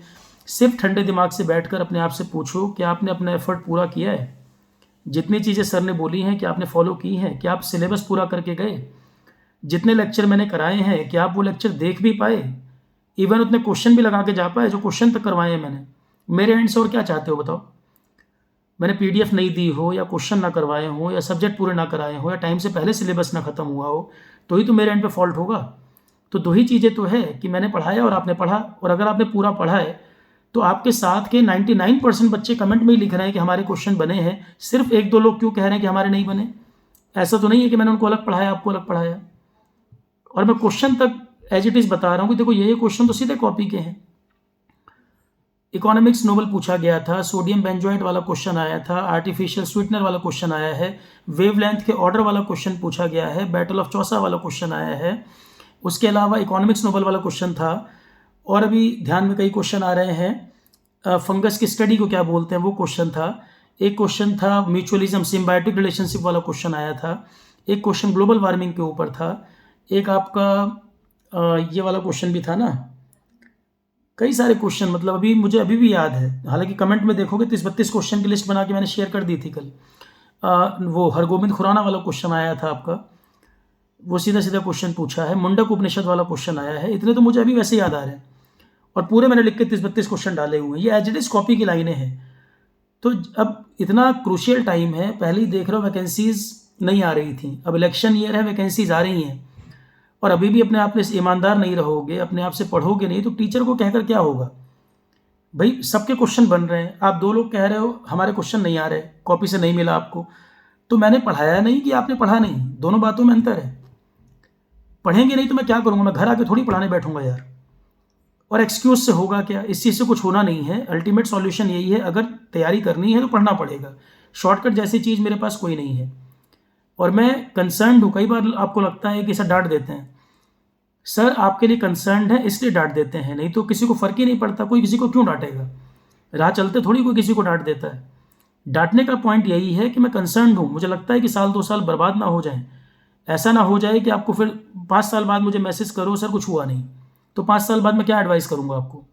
Speaker 1: सिर्फ ठंडे दिमाग से बैठकर अपने आप से पूछो कि आपने अपना एफर्ट पूरा किया है? जितनी चीज़ें सर ने बोली हैं क्या आपने फॉलो की हैं? क्या आप सिलेबस पूरा करके गए? जितने लेक्चर मैंने कराए हैं क्या आप वो लेक्चर देख भी पाए? इवन उतने क्वेश्चन भी लगा के जा पाए जो क्वेश्चन तक करवाए हैं मैंने? मेरे एंड से और क्या चाहते हो बताओ? मैंने पीडीएफ नहीं दी हो, या क्वेश्चन ना करवाए हो, या सब्जेक्ट पूरे ना कराए हो, या टाइम से पहले सिलेबस ना खत्म हुआ हो, तो ही तो मेरे एंड पे फॉल्ट होगा। तो 2 ही चीज़ें तो है कि मैंने पढ़ाया और आपने पढ़ा। और अगर आपने पूरा पढ़ा है तो आपके साथ के 99% बच्चे कमेंट में ही लिख रहे हैं कि हमारे क्वेश्चन बने हैं, सिर्फ 1-2 लोग क्यों कह रहे हैं कि हमारे नहीं बने? ऐसा तो नहीं है कि मैंने उनको अलग पढ़ाया, आपको अलग पढ़ाया। और मैं क्वेश्चन तक एज इट इज़ बता रहा हूँ कि देखो ये क्वेश्चन तो सीधे कॉपी के हैं। इकोनॉमिक्स नोबल पूछा गया था, सोडियम बेंजोएट वाला क्वेश्चन आया था, आर्टिफिशियल स्वीटनर वाला क्वेश्चन आया है, वेवलेंथ के ऑर्डर वाला क्वेश्चन पूछा गया है, बैटल ऑफ चौसा वाला क्वेश्चन आया है। उसके अलावा इकोनॉमिक्स नोबल वाला क्वेश्चन था, और अभी ध्यान में कई क्वेश्चन आ रहे हैं। फंगस की स्टडी को क्या बोलते हैं वो क्वेश्चन था। एक क्वेश्चन था म्यूचुअलिज्म सिम्बायोटिक रिलेशनशिप वाला क्वेश्चन आया था। एक क्वेश्चन ग्लोबल वार्मिंग के ऊपर था। एक आपका ये वाला क्वेश्चन भी था ना। कई सारे क्वेश्चन, मतलब मुझे अभी भी याद है, हालांकि कमेंट में देखोगे 30-32 क्वेश्चन की लिस्ट बना के मैंने शेयर कर दी थी कल। वो हरगोविंद खुराना वाला क्वेश्चन आया था आपका, वो सीधा सीधा क्वेश्चन पूछा है। मुंडक उपनिषद वाला क्वेश्चन आया है। इतने तो मुझे अभी वैसे याद आ रहे हैं, और पूरे मैंने लिख के 30-32 क्वेश्चन डाले हुए हैं। ये एज इट इज कॉपी की लाइनें हैं। तो अब इतना क्रूशियल टाइम है, पहले ही देख रहे हो वैकेंसीज नहीं आ रही थी, अब इलेक्शन ईयर है, वैकेंसीज आ रही हैं। और अभी भी अपने आप में ईमानदार नहीं रहोगे, अपने आप से पढ़ोगे नहीं, तो टीचर को कहकर क्या होगा? भाई सबके क्वेश्चन बन रहे हैं, आप 2 लोग कह रहे हो हमारे क्वेश्चन नहीं आ रहे, कॉपी से नहीं मिला आपको, तो मैंने पढ़ाया नहीं कि आपने पढ़ा नहीं, दोनों बातों में अंतर है। पढ़ेंगे नहीं तो मैं क्या करूँगा? मैं घर आके थोड़ी पढ़ाने बैठूंगा यार। और एक्सक्यूज से होगा क्या? इस चीज़ से कुछ होना नहीं है। अल्टीमेट सॉल्यूशन यही है, अगर तैयारी करनी है तो पढ़ना पड़ेगा। शॉर्टकट जैसी चीज़ मेरे पास कोई नहीं है। और मैं कंसर्न हूँ। कई बार आपको लगता है कि सर डांट देते हैं, सर आपके लिए कंसर्न है इसलिए डांट देते हैं, नहीं तो किसी को फर्क ही नहीं पड़ता, कोई किसी को क्यों डांटेगा? राह चलते थोड़ी कोई किसी को डांट देता है। डांटने का पॉइंट यही है कि मैं कंसर्न हूँ, मुझे लगता है कि साल 2 साल बर्बाद ना हो जाए। ऐसा ना हो जाए कि आपको फिर 5 साल बाद मुझे मैसेज करो सर कुछ हुआ नहीं, तो 5 साल बाद मैं क्या एडवाइस करूँगा आपको?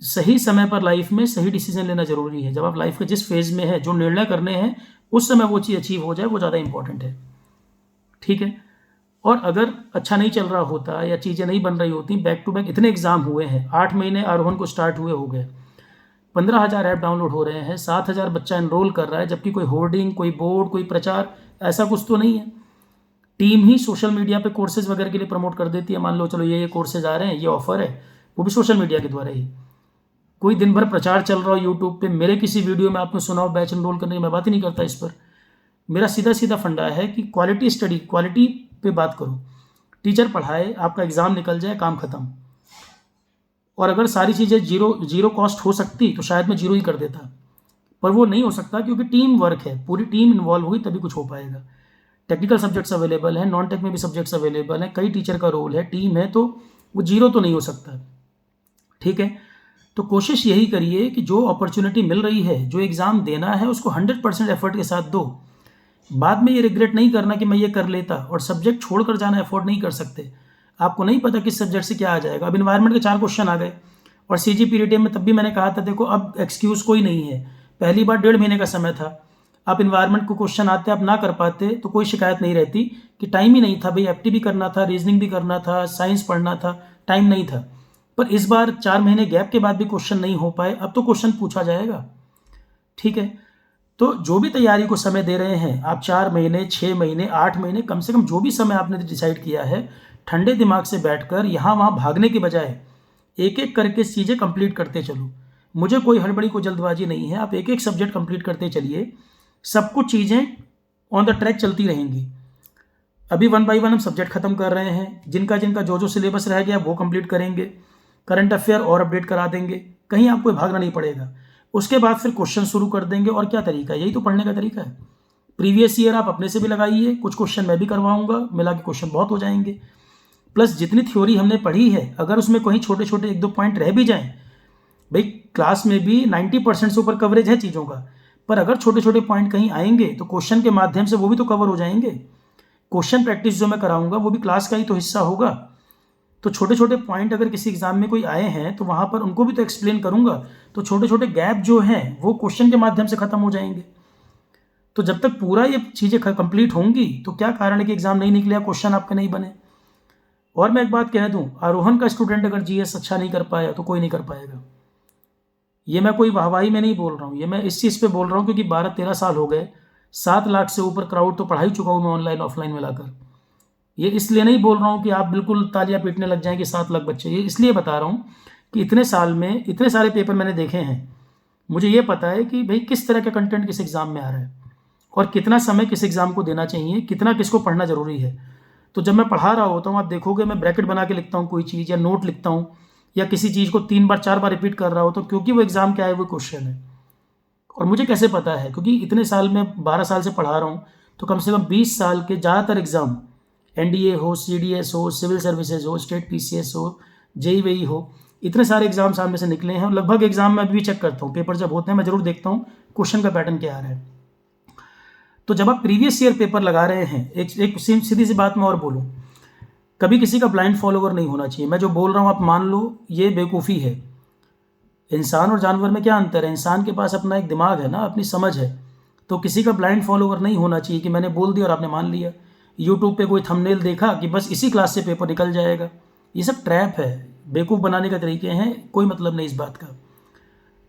Speaker 1: सही समय पर लाइफ में सही डिसीजन लेना जरूरी है। जब आप लाइफ के जिस फेज में है, जो निर्णय करने हैं, उस समय वो चीज़ अचीव हो जाए, वो ज़्यादा इंपॉर्टेंट है। ठीक है। और अगर अच्छा नहीं चल रहा होता या चीज़ें नहीं बन रही होती, बैक टू बैक इतने एग्जाम हुए हैं, 8 महीने आरोहण को स्टार्ट हुए हो गए, 15,000 ऐप डाउनलोड हो रहे हैं, 7,000 बच्चा एनरोल कर रहा है, जबकि कोई होर्डिंग, कोई बोर्ड, कोई प्रचार, ऐसा कुछ तो नहीं है। टीम ही सोशल मीडिया पे कोर्सेज वगैरह के लिए प्रमोट कर देती है। मान लो चलो ये कोर्सेज आ रहे हैं, ये ऑफर है, वो भी सोशल मीडिया के द्वारा ही। कोई दिन भर प्रचार चल रहा हो यूट्यूब पे, मेरे किसी वीडियो में आपने सुना हो बैच एनरोल करने की, मैं बात ही नहीं करता इस पर। मेरा सीधा सीधा फंडा है कि क्वालिटी स्टडी, क्वालिटी पे बात करो। टीचर पढ़ाए, आपका एग्ज़ाम निकल जाए, काम खत्म। और अगर सारी चीज़ें जीरो जीरो कॉस्ट हो सकती तो शायद मैं जीरो ही कर देता, पर वो नहीं हो सकता क्योंकि टीम वर्क है, पूरी टीम इन्वॉल्व होगी तभी कुछ हो पाएगा। टेक्निकल सब्जेक्ट्स अवेलेबल हैं, नॉन टेक में भी सब्जेक्ट्स अवेलेबल हैं, कई टीचर का रोल है, टीम है, तो वो जीरो तो नहीं हो सकता। ठीक है। तो कोशिश यही करिए कि जो अपॉर्चुनिटी मिल रही है, जो एग्ज़ाम देना है, उसको 100% एफर्ट के साथ दो। बाद में ये रिग्रेट नहीं करना कि मैं ये कर लेता, और सब्जेक्ट छोड़कर जाना अफोर्ड नहीं कर सकते। आपको नहीं पता किस सब्जेक्ट से क्या आ जाएगा। अब इन्वायरमेंट के 4 क्वेश्चन आ गए, और CGPRT में तब भी मैंने कहा था देखो अब एक्सक्यूज़ कोई नहीं है, पहली बार 1.5 महीने का समय था। आप इन्वायरमेंट को क्वेश्चन आते, आप ना कर पाते तो कोई शिकायत नहीं रहती कि टाइम ही नहीं था। भाई FT भी करना था, रीजनिंग भी करना था, साइंस पढ़ना था, टाइम नहीं था। पर इस बार 4 महीने गैप के बाद भी क्वेश्चन नहीं हो पाए, अब तो क्वेश्चन पूछा जाएगा। ठीक है। तो जो भी तैयारी को समय दे रहे हैं आप, 4 महीने, 6 महीने, 8 महीने, कम से कम जो भी समय आपने डिसाइड किया है, ठंडे दिमाग से बैठकर यहाँ वहाँ भागने के बजाय एक एक करके चीज़ें कंप्लीट करते चलो। मुझे कोई हड़बड़ी को जल्दबाजी नहीं है, आप एक एक सब्जेक्ट कंप्लीट करते चलिए, सब कुछ चीज़ें ऑन द ट्रैक चलती रहेंगी। अभी 1 बाई 1 हम सब्जेक्ट खत्म कर रहे हैं, जिनका जिनका जो जो सिलेबस रह गया वो कंप्लीट करेंगे, करंट अफेयर और अपडेट करा देंगे, कहीं आपको भागना नहीं पड़ेगा। उसके बाद फिर क्वेश्चन शुरू कर देंगे। और क्या तरीका है? यही तो पढ़ने का तरीका है। प्रीवियस ईयर आप अपने से भी लगाइए, कुछ क्वेश्चन मैं भी करवाऊंगा, मिला के क्वेश्चन बहुत हो जाएंगे। प्लस जितनी थ्योरी हमने पढ़ी है, अगर उसमें कहीं छोटे छोटे 1-2 पॉइंट रह भी जाएं, भाई क्लास में भी 90% से ऊपर कवरेज है चीज़ों का, पर अगर छोटे छोटे पॉइंट कहीं आएंगे तो क्वेश्चन के माध्यम से वो भी तो कवर हो जाएंगे। क्वेश्चन प्रैक्टिस जो मैं कराऊंगा वो भी क्लास का ही तो हिस्सा होगा। तो छोटे छोटे पॉइंट अगर किसी एग्जाम में कोई आए हैं तो वहाँ पर उनको भी तो एक्सप्लेन करूंगा, तो छोटे छोटे गैप जो हैं वो क्वेश्चन के माध्यम से खत्म हो जाएंगे। तो जब तक पूरा ये चीज़ें कंप्लीट होंगी तो क्या कारण है कि एग्जाम नहीं निकले या क्वेश्चन आपके नहीं बने। और मैं एक बात कह दूं, आरोहण का स्टूडेंट अगर GS अच्छा नहीं कर पाया तो कोई नहीं कर पाएगा। ये मैं कोई वाहवाही में नहीं बोल रहा हूँ, ये मैं इस चीज़ पे बोल रहा हूँ क्योंकि 12-13 साल हो गए, 7 लाख से ऊपर क्राउड तो पढ़ा ही चुका हूँ मैं, ऑनलाइन ऑफलाइन मिलाकर। ये इसलिए नहीं बोल रहा हूँ कि आप बिल्कुल तालियां पीटने लग जाएं कि 7 लाख बच्चे, ये इसलिए बता रहा हूँ कि इतने साल में इतने सारे पेपर मैंने देखे हैं, मुझे ये पता है कि भाई किस तरह का कंटेंट किस एग्ज़ाम में आ रहा है, और कितना समय किस एग्ज़ाम को देना चाहिए, कितना किसको पढ़ना ज़रूरी है। तो जब मैं पढ़ा रहा होता हूँ, आप देखोगे मैं ब्रैकेट बना के लिखता हूँ कोई चीज़, या नोट लिखता हूँ, या किसी चीज़ को 3 बार 4 बार रिपीट कर रहा होता हूँ, क्योंकि वो एग्ज़ाम क्या है, वो क्वेश्चन है। और मुझे कैसे पता है? क्योंकि इतने साल में 12 साल से पढ़ा रहा हूँ, तो कम से कम 20 साल के ज़्यादातर एग्ज़ाम, NDA हो, CDS हो, सिविल सर्विसेज हो, स्टेट PCS हो, JEE हो, इतने सारे एग्जाम सामने से निकले हैं। और लगभग एग्जाम में अभी भी चेक करता हूँ, पेपर जब होते हैं मैं जरूर देखता हूँ क्वेश्चन का पैटर्न क्या आ रहा है। तो जब आप प्रीवियस ईयर पेपर लगा रहे हैं, एक सीधी सी बात मैं और बोलूँ, कभी किसी का ब्लाइंड फॉलोवर नहीं होना चाहिए। मैं जो बोल रहा हूँ आप मान लो ये बेवकूफ़ी है। इंसान और जानवर में क्या अंतर है? इंसान के पास अपना एक दिमाग है ना, अपनी समझ है। तो किसी का ब्लाइंड फॉलोवर नहीं होना चाहिए कि मैंने बोल दिया और आपने मान लिया। यूट्यूब पे कोई थंबनेल देखा कि बस इसी क्लास से पेपर निकल जाएगा, ये सब ट्रैप है, बेवकूफ़ बनाने के तरीके हैं, कोई मतलब नहीं इस बात का।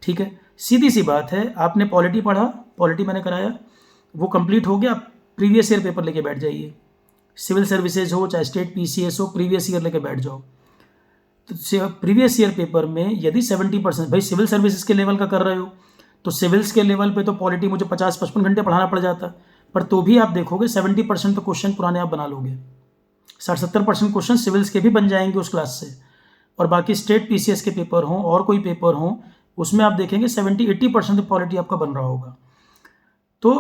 Speaker 1: ठीक है। सीधी सी बात है, आपने पॉलिटी पढ़ा, पॉलिटी मैंने कराया, वो कंप्लीट हो गया, प्रीवियस ईयर पेपर लेके बैठ जाइए। सिविल सर्विसेज हो चाहे स्टेट पीसीएस हो, प्रीवियस ईयर लेके बैठ जाओ। तो प्रीवियस ईयर पेपर में यदि 70%, भाई सिविल सर्विसेज के लेवल का कर रहे हो तो सिविल्स के लेवल पे तो पॉलिटी मुझे 50-55 घंटे पढ़ाना पड़ जाता, पर तो भी आप देखोगे 70% तो क्वेश्चन पुराने आप बना लोगे, 60-70% क्वेश्चन सिविल्स के भी बन जाएंगे उस क्लास से। और बाकी स्टेट पीसीएस के पेपर हों और कोई पेपर हों, उसमें आप देखेंगे 70-80% तो पॉलिटी आपका बन रहा होगा। तो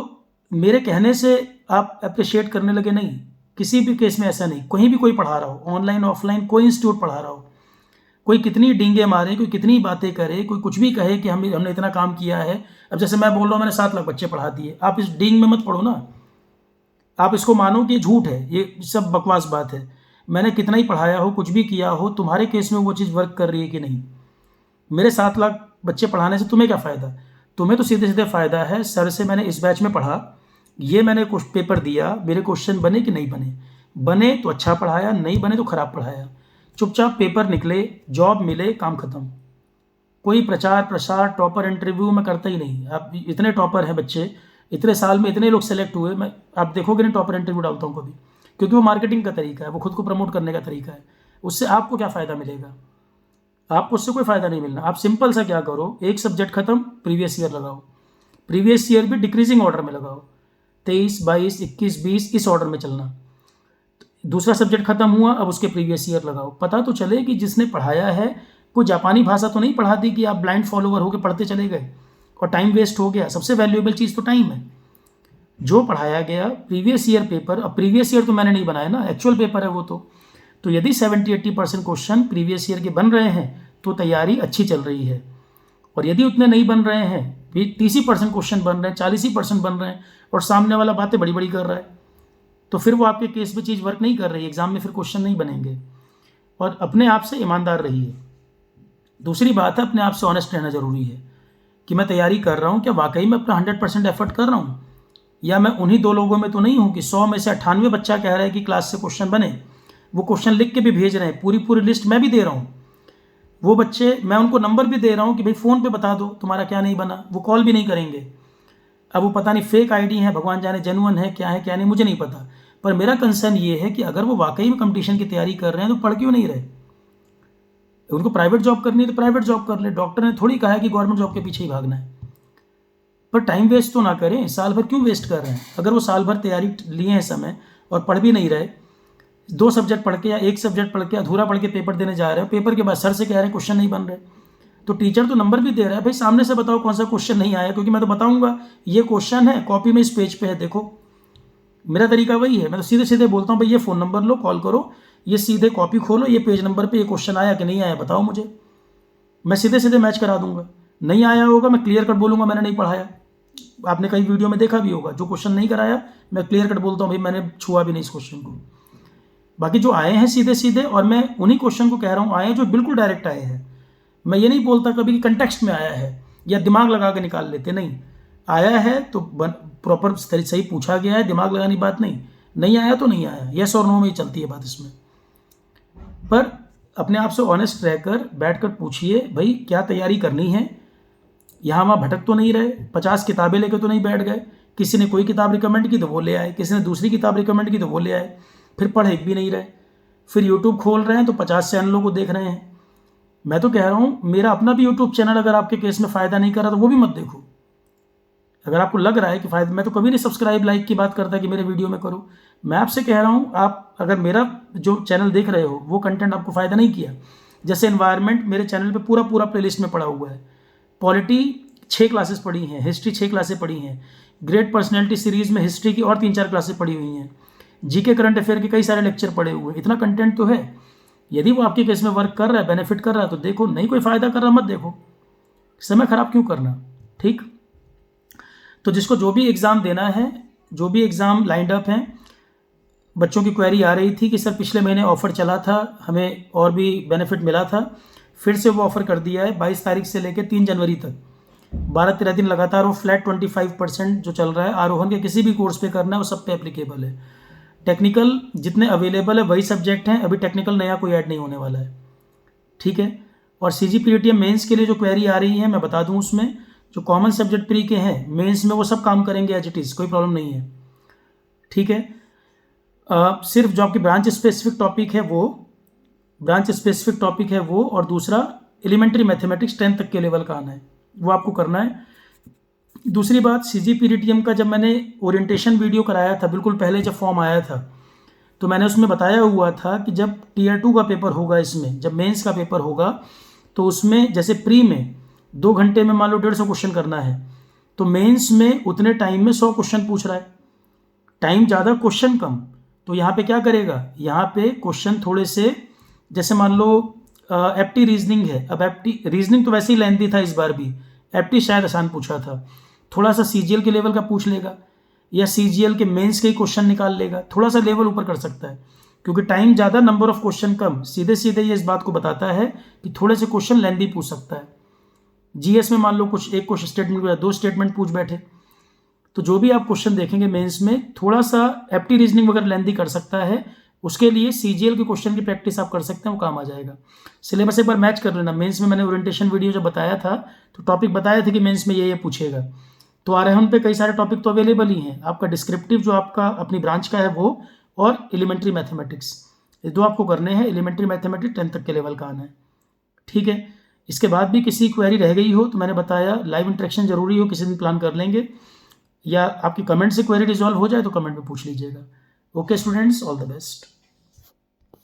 Speaker 1: मेरे कहने से आप अप्रिशिएट करने लगे, नहीं, किसी भी केस में ऐसा नहीं। कहीं भी कोई पढ़ा रहा हो, ऑनलाइन ऑफलाइन कोई इंस्टीट्यूट पढ़ा रहा हो, कोई कितनी डींगे मारे, कोई कितनी बातें करे, कोई कुछ भी कहे कि हमने इतना काम किया है। अब जैसे मैं बोल रहा हूँ मैंने 7 लाख बच्चे पढ़ा दिए, आप इस डींग में मत पढ़ो ना, आप इसको मानो कि झूठ है, ये सब बकवास बात है। मैंने कितना ही पढ़ाया हो, कुछ भी किया हो, तुम्हारे केस में वो चीज़ वर्क कर रही है कि नहीं। मेरे 7 लाख बच्चे पढ़ाने से तुम्हें क्या फ़ायदा? तुम्हें तो सीधे सीधे फ़ायदा है, सर से मैंने इस बैच में पढ़ा, ये मैंने कुछ पेपर दिया, मेरे क्वेश्चन बने कि नहीं बने, बने तो अच्छा पढ़ाया, नहीं बने तो खराब पढ़ाया। चुपचाप पेपर निकले, जॉब मिले, काम खत्म। कोई प्रचार प्रसार टॉपर इंटरव्यू मैं करता ही नहीं। आप इतने टॉपर हैं बच्चे, इतने साल में इतने लोग सेलेक्ट हुए, मैं आप देखोगे नहीं टॉपर इंटरव्यू डालता हूँ कभी, क्योंकि वो मार्केटिंग का तरीका है, वो खुद को प्रमोट करने का तरीका है। उससे आपको क्या फ़ायदा मिलेगा? आपको उससे कोई फ़ायदा नहीं मिलना। आप सिंपल सा क्या करो, एक सब्जेक्ट खत्म, प्रीवियस ईयर लगाओ, प्रीवियस ईयर भी डिक्रीजिंग ऑर्डर में लगाओ, 23, 22, 21, 20 इस ऑर्डर में चलना। दूसरा सब्जेक्ट खत्म हुआ, अब उसके प्रीवियस ईयर लगाओ, पता तो चले कि जिसने पढ़ाया है कोई जापानी भाषा तो नहीं पढ़ा दी कि आप ब्लाइंड फॉलोवर होकर पढ़ते चले गए और टाइम वेस्ट हो गया। सबसे वैल्यूएबल चीज़ तो टाइम है। जो पढ़ाया गया प्रीवियस ईयर पेपर, अब प्रीवियस ईयर तो मैंने नहीं बनाया ना, एक्चुअल पेपर है वो तो यदि 70-80% क्वेश्चन प्रीवियस ईयर के बन रहे हैं तो तैयारी अच्छी चल रही है। और यदि उतने नहीं बन रहे हैं, 30% क्वेश्चन बन रहे हैं, 40% बन रहे हैं और सामने वाला बातें बड़ी बड़ी कर रहा है, तो फिर वो आपके केस में चीज़ वर्क नहीं कर रही, एग्जाम में फिर क्वेश्चन नहीं बनेंगे। और अपने आप से ईमानदार रहिए। दूसरी बात है, अपने आप से ऑनेस्ट रहना ज़रूरी है कि मैं तैयारी कर रहा हूँ, क्या वाकई में अपना 100% एफर्ट कर रहा हूँ, या मैं उन्हीं 2 लोगों में तो नहीं हूँ कि 100 में से 98 बच्चा कह रहा है कि क्लास से क्वेश्चन बने, वो क्वेश्चन लिख के भी भेज रहे हैं, पूरी लिस्ट मैं भी दे रहा हूँ। वो बच्चे मैं उनको नंबर भी दे रहा हूँ कि भाई फ़ोन पे बता दो तुम्हारा क्या नहीं बना, वो कॉल भी नहीं करेंगे। अब वो पता नहीं फेक आईडी है, भगवान जाने जेन्युइन है क्या नहीं, मुझे नहीं पता। पर मेरा कंसर्न ये है कि अगर वो वाकई में कंपटीशन की तैयारी कर रहे हैं तो पढ़ क्यों नहीं रहे? उनको प्राइवेट जॉब करनी है तो प्राइवेट जॉब कर ले, डॉक्टर ने थोड़ी कहा है कि गवर्नमेंट जॉब के पीछे ही भागना है। पर टाइम वेस्ट तो ना करें, साल भर क्यों वेस्ट कर रहे हैं? अगर वो साल भर तैयारी लिए हैं समय और पढ़ भी नहीं रहे, 2 सब्जेक्ट पढ़ के या 1 सब्जेक्ट पढ़ के अधूरा पढ़ के पेपर देने जा रहे हो, पेपर के बाद सर से कह रहे हैं क्वेश्चन नहीं बन रहे, तो टीचर तो नंबर भी दे रहा है, भाई सामने से बताओ कौन सा क्वेश्चन नहीं आया, क्योंकि मैं तो बताऊंगा ये क्वेश्चन है, कॉपी में इस पेज पे है, देखो। मेरा तरीका वही है, मैं तो सीधे सीधे बोलता हूँ भाई ये फ़ोन नंबर लो, कॉल करो, ये सीधे कॉपी खोलो, ये पेज नंबर पे ये क्वेश्चन आया कि नहीं आया बताओ मुझे, मैं सीधे सीधे मैच करा दूंगा। नहीं आया होगा मैं क्लियर कट बोलूँगा मैंने नहीं पढ़ाया। आपने कई वीडियो में देखा भी होगा, जो क्वेश्चन नहीं कराया मैं क्लियर कट बोलता हूँ भाई मैंने छुआ भी नहीं इस क्वेश्चन को। बाकी जो आए हैं सीधे सीधे, और मैं उन्हीं क्वेश्चन को कह रहा हूँ आए हैं जो बिल्कुल डायरेक्ट आए हैं। मैं ये नहीं बोलता कभी कि कंटेक्स्ट में आया है या दिमाग लगा के निकाल लेते, नहीं, आया है तो प्रॉपर सही पूछा गया है, दिमाग लगानी बात नहीं आया तो नहीं आया, यस और नो में ही चलती है बात इसमें। पर अपने आप से ऑनेस्ट रहकर बैठकर पूछिए भाई क्या तैयारी करनी है, यहाँ वहाँ भटक तो नहीं रहे, 50 किताबें लेकर तो नहीं बैठ गए, किसी ने कोई किताब रिकमेंड की तो वो ले आए, किसी ने दूसरी किताब रिकमेंड की तो वो ले आए, फिर पढ़ एक भी नहीं रहे, फिर यूट्यूब खोल रहे हैं तो 50 चैनलों को देख रहे हैं। मैं तो कह रहा हूँ मेरा अपना भी यूट्यूब चैनल अगर आपके केस में फ़ायदा नहीं कर रहा तो वो भी मत देखो। अगर आपको लग रहा है कि फ़ायदा, मैं तो कभी नहीं सब्सक्राइब लाइक की बात करता कि मेरे वीडियो में करो। मैं आपसे कह रहा हूँ आप अगर मेरा जो चैनल देख रहे हो वो कंटेंट आपको फ़ायदा नहीं किया, जैसे एनवायरनमेंट मेरे चैनल पे पूरा प्लेलिस्ट में पड़ा हुआ है, पॉलिटी 6 क्लासेस पढ़ी हैं, हिस्ट्री 6 क्लासेस पढ़ी हैं, ग्रेट पर्सनैलिटी सीरीज़ में हिस्ट्री की और 3-4 क्लासेस पढ़ी हुई हैं, जीके करंट अफेयर के कई सारे लेक्चर पढ़े हुए हैं, इतना कंटेंट तो है। यदि वो आपके केस में वर्क कर रहा है, बेनिफिट कर रहा है तो देखो, नहीं कोई फ़ायदा कर रहा मत देखो, समय खराब क्यों करना। ठीक, तो जिसको जो भी एग्ज़ाम देना है, जो भी एग्ज़ाम लाइंड अप हैं, बच्चों की क्वेरी आ रही थी कि सर पिछले महीने ऑफ़र चला था, हमें और भी बेनिफिट मिला था, फिर से वो ऑफ़र कर दिया है 22 तारीख से लेकर 3 जनवरी तक 12-13 दिन लगातार वो फ्लैट 25% जो चल रहा है आरोहण के किसी भी कोर्स पे करना है वो सब पे एप्लीकेबल है। टेक्निकल जितने अवेलेबल है वही सब्जेक्ट हैं, अभी टेक्निकल नया कोई ऐड नहीं होने वाला है। ठीक है, और CGPTM मेंस के लिए जो क्वेरी आ रही है मैं बता दूं, उसमें जो कॉमन सब्जेक्ट प्री के हैं मेंस में वो सब काम करेंगे एज इट इज़, कोई प्रॉब्लम नहीं है। ठीक है, सिर्फ जो आपकी ब्रांच स्पेसिफिक टॉपिक है वो और दूसरा एलिमेंट्री मैथमेटिक्स 10 तक के लेवल का आना है, वो आपको करना है। दूसरी बात, CGPDTM का जब मैंने ओरिएंटेशन वीडियो कराया था बिल्कुल पहले जब फॉर्म आया था, तो मैंने उसमें बताया हुआ था कि जब Tier 2 का पेपर होगा, इसमें जब मेंस का पेपर होगा तो उसमें जैसे प्री में 2 घंटे में मान लो 150 क्वेश्चन करना है, तो मेंस में उतने टाइम में 100 क्वेश्चन पूछ रहा है, टाइम ज़्यादा क्वेश्चन कम। तो यहाँ पे क्या करेगा, यहाँ पे क्वेश्चन थोड़े से, जैसे मान लो एप्टी रीजनिंग है, अब एप्टी रीजनिंग तो वैसे ही लेंथी था, इस बार भी एप्टी शायद आसान पूछा था, थोड़ा सा CGL के लेवल का पूछ लेगा या CGL के मेंस के ही क्वेश्चन निकाल लेगा, थोड़ा सा लेवल ऊपर कर सकता है, क्योंकि टाइम ज़्यादा नंबर ऑफ क्वेश्चन कम, सीधे सीधे ये इस बात को बताता है कि थोड़े से क्वेश्चन लेंथी पूछ सकता है। GS में मान लो एक क्वेश्चन स्टेटमेंट या 2 स्टेटमेंट पूछ बैठे, तो जो भी आप क्वेश्चन देखेंगे मेंस में थोड़ा सा एप्टी रीजनिंग वगैरह लेंथी कर सकता है, उसके लिए CGL के क्वेश्चन की प्रैक्टिस आप कर सकते हैं, वो काम आ जाएगा। सिलेबस एक बार मैच कर लेना, मेंस में मैंने ओरिएंटेशन वीडियो जब बताया था तो टॉपिक बताया था कि मेंस में ये पूछेगा, तो आरोहण पे कई सारे टॉपिक तो अवेलेबल ही हैं, आपका डिस्क्रिप्टिव जो आपका अपनी ब्रांच का है वो, और एलिमेंट्री मैथमेटिक्स, ये 2 आपको करने हैं। एलिमेंट्री मैथमेटिक्स 10 तक के लेवल का आना है, ठीक है। इसके बाद भी किसी क्वेरी रह गई हो तो मैंने बताया लाइव इंटरेक्शन जरूरी हो, किसी दिन प्लान कर लेंगे, या आपकी कमेंट से क्वेरी रिजॉल्व हो जाए तो कमेंट में पूछ लीजिएगा। Okay students, all the best.